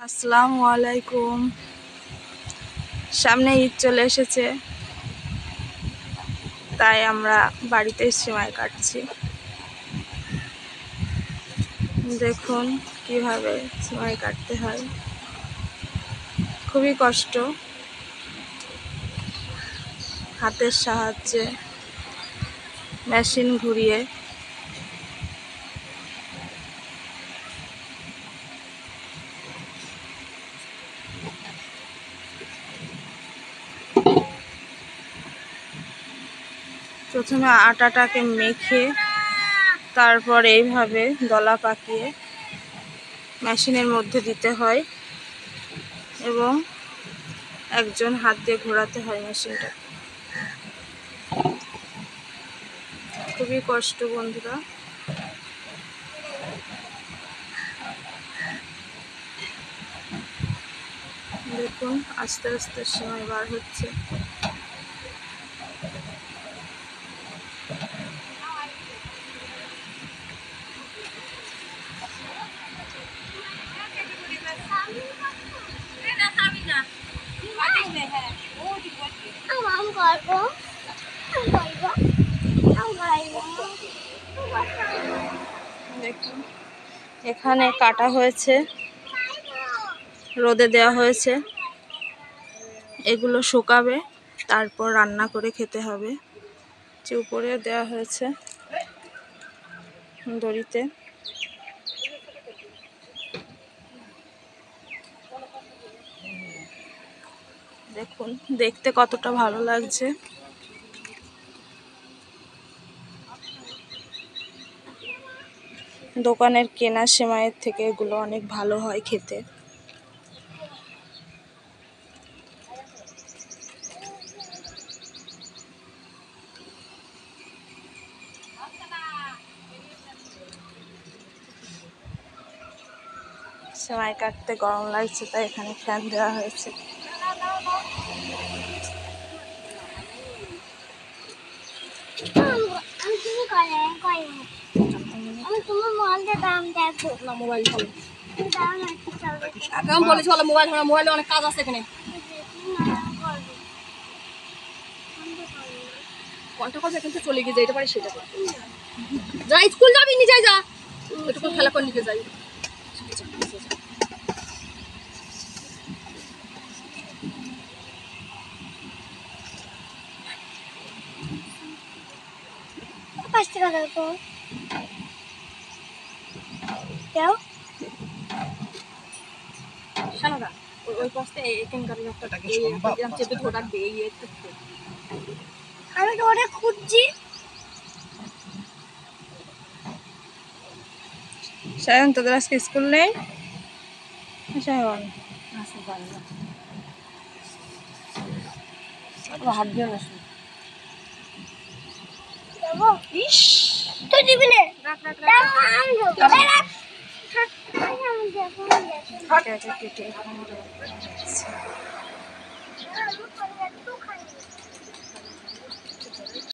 আসসালামু আলাইকুম। সামনে ঈদ চলে এসেছে, তাই আমরা বাড়িতে সেমাই কাটছি। দেখুন কিভাবে সেমাই কাটতে হয়, খুবই কষ্ট। হাতের সাহায্যে মেশিন ঘুরিয়ে প্রথমে আটাটাকে মেখে তারপর এইভাবে দলা পাকিয়ে মেশিনের মধ্যে দিতে হয় এবং একজন হাত দিয়ে ঘোরাতে হয় মেশিনটা। খুবই কষ্ট বন্ধুরা। দেখুন আস্তে আস্তে সেমাই বার হচ্ছে। দেখুন এখানে কাটা হয়েছে, রোদে দেওয়া হয়েছে, এগুলো শুকাবে, তারপর রান্না করে খেতে হবে। যে উপরে দেওয়া হয়েছে দড়িতে। দেখুন দেখতে কতটা ভালো লাগছে। দোকানের কেনা সেমাইয়ের থেকে এগুলো অনেক ভালো হয় খেতে। সেমাই কাটতে গরম লাগছে, তাই এখানে ফ্যান দেওয়া হয়েছে। মোবাইলে অনেক কাজ আছে এখানে। কোনটা কাজ এখান থেকে চলে গিয়ে যেতে পারে সেটা কর। যা স্কুল যাবি নিজে যা, একটু খেলা করে নিতে যাই। ওই পাশে এখানকার একটা চেপে ধরে রাখবে। আমি তো ওটা খুঁজছি। সায়ন, তোদের আজকে স্কুল নেই? সায়ন হাত দিয়ে না ইস, তুই দিবি না। কেটে